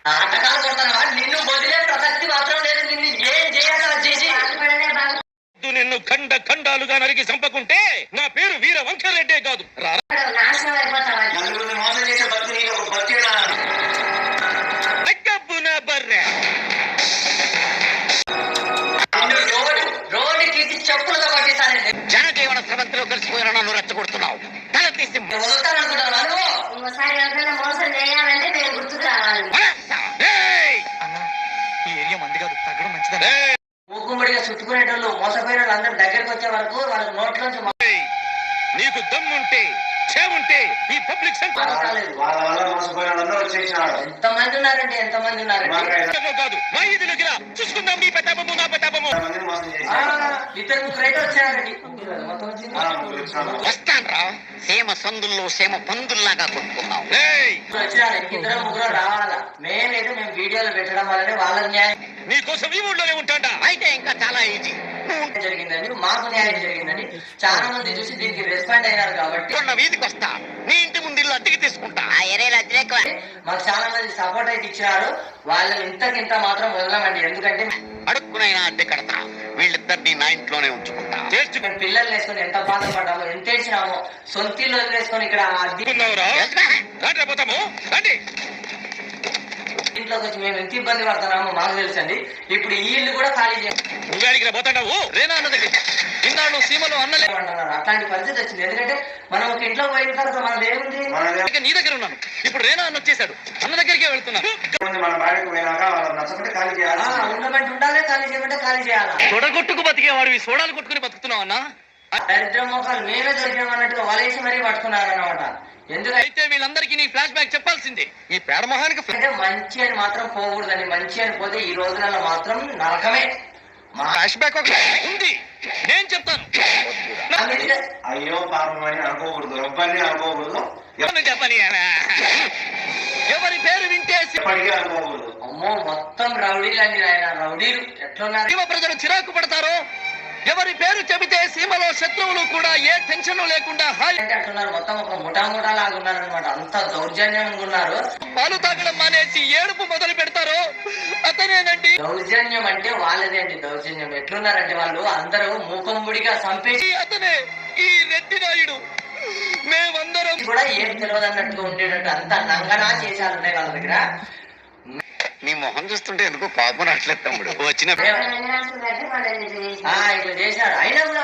ఆటకాలు కొడతానవా? నిన్ను వదిలే ప్రసక్తి మాత్రం లేదు. నిన్ను ఏం చేయాలో అది చేసి నిన్ను ఖండ ఖండాలుగా నరికి చంపకుంటే నా పేరు వీర వంకరెడ్డే కాదు. నాశనం అయిపోతావా? నలుగురిని మోసం చేసే బతుకు నీకు ఒక బతికేనా? బర్రె రోడ్డు తీసి చెప్పులతో పట్టిస్తానండి. జనజీవన స్రవంతిలో కలిసిపోయిన నన్ను రెచ్చగొడుతున్నావు. తల తీసి వదులుతాననుకుంటున్నావా నువ్వు? ఇంకోసారి ఎవరైనా మోసం చేయాలంటే నేను గుర్తుకు రావాలి. ఈ ఏరియా మంది కాదు, తగ్గడం మంచిదని. మూకుమ్మడిగా చుట్టుకునేటోళ్ళు మోసపోయిన వాళ్ళు అందరూ దగ్గరకు వచ్చే వరకు వాళ్ళకి నోట్లోంచి నీకు దమ్ముంటే చేవుంటే ఈ పబ్లిక్ వాళ్ళ వల్ల మోసపోయిన వాళ్ళందరూ వచ్చేసినారు. ఎంతమంది ఉన్నారండి, ఎంతమంది ఉన్నారండి కాదు మా ఇదిలోకి రా చూసుకుందాం. నీ పెద్దాపము నా పెద్దాపము ఇద్దరు ముగ్గురు అయితే వచ్చారండి. వస్తాన్రా. సేమ సందుల్లో సేమ పందుల్లాగా కొట్టుకున్నావు. వచ్చారు ఇద్దరు ముగ్గురు రావాలా. మేము వీడియోలు పెట్టడం వల్లనే వాళ్ళ న్యాయం నీకోసం ఈ ఊళ్ళోనే ఉంటాడా? అయితే ఇంకా చాలా ఈజీ. జరిగిందని మాకు న్యాయం జరిగిందని చాలా మంది చూసి దీనికి రెస్పాండ్ అయినారు కాబట్టి వీధికి వస్తా. నీ ఇంటి ముందు ఇల్లు అద్దెకి తీసుకుంటా. ఆ ఏరియాలో అద్దె మాకు చాలా మంది సపోర్ట్ అయితే ఇచ్చినారు. వాళ్ళని ఇంతకింత మాత్రం వదలమండి. ఎందుకంటే అడుక్కునైనా అద్దె కడతా. వీళ్ళిద్దరిని నా ఇంట్లోనే ఉంచుకుంటా. మేము పిల్లల్ని వేసుకొని ఎంత బాధపడ్డామో, ఎంత ఏడ్చినామో, సొంతిల్లు వదిలేసుకొని ఇక్కడ పోతాము. రండి. ఇంట్లోకి వచ్చి మేము ఎంత ఇబ్బంది పడుతున్నామో మాకు తెలుసండి. ఇప్పుడు ఈ ఇల్లు కూడా ఖాళీ చేయాలి. పోతాడావు రేనా అన్న దగ్గర ఇన్నాళ్ళు సీమలో అన్నలే అంటున్నారు. అట్లాంటి పరిస్థితి వచ్చింది. ఎందుకంటే మనం ఒక ఇంట్లో పోయిన తర్వాత మనది ఏముంది, నీ దగ్గర ఉన్నాను. ఇప్పుడు రేనా అన్న వచ్చేసాడు. అన్న దగ్గరికి వెళ్తున్నాను. మన బాడీకి పోయినాక నచ్చకుంటే ఖాళీ చేయాలి. ఉండమంటే ఉండాలి, ఖాళీ చేయమంటే ఖాళీ చేయాలి. తొడగొట్టుకు బతికేవాడు సోడాలు కొట్టుకుని బతుకుతున్నావు అన్న. దరిద్ర మోకాలు మేమే దొరికామన్నట్టుగా వలేసి మరీ పట్టుకున్నారు అనమాట. ఎందుకైతే వీళ్ళందరికీ నీ ఫ్లాష్ బ్యాక్ చెప్పాల్సిందే. ఈ పేడమోహానికి అంటే మంచి అని మాత్రం పోకూడదని. మంచి అని పోతే ఈ రోజులలో మాత్రం నరకమే. ఫ్లాష్ బ్యాక్ ఉంది, నేను చెప్తాను. అయ్యో పాపం అని అనుకోకూడదు, ఎవ్వరిని అనుకోకూడదు. చెప్పని ఎవరి పేరు వింటే అనుకోకూడదు. అమ్మో మొత్తం రౌడీలు అండి. ఆయన రౌడీలు ఎట్లున్నారు? ప్రజలు చిరాకు పడతారో. ఎవరి పేరు చెబితే సీమలో శత్రువులు కూడా ఏ టెన్షన్ లేకుండా అంటున్నారు. మొత్తం ఒక ముఠా ముఠా లాగా ఉన్నారనమాట. అంత దౌర్జన్యంగా ఉన్నారు. పాలు తాగడం మానేసి ఏడుపు మొదలు పెడతారో అతనేనండి దౌర్జన్యం. అంటే వాళ్ళదే అండి దౌర్జన్యం. ఎట్లున్నారంటే వాళ్ళు అందరూ మూకంబుడిగా చంపేసి అతనే ఈ రెడ్డి నాయుడు. మేమందరం కూడా ఏం తెలియదన్నట్టుగా ఉండేటట్టు అంత నంగనా చేశారు ఉన్నాయి వాళ్ళ దగ్గర. నీ మొహం చూస్తుంటే ఎందుకు పాపం అట్లేదు తమ్ముడు. వచ్చిన ఇట్లా చేశాడు. అయినా కూడా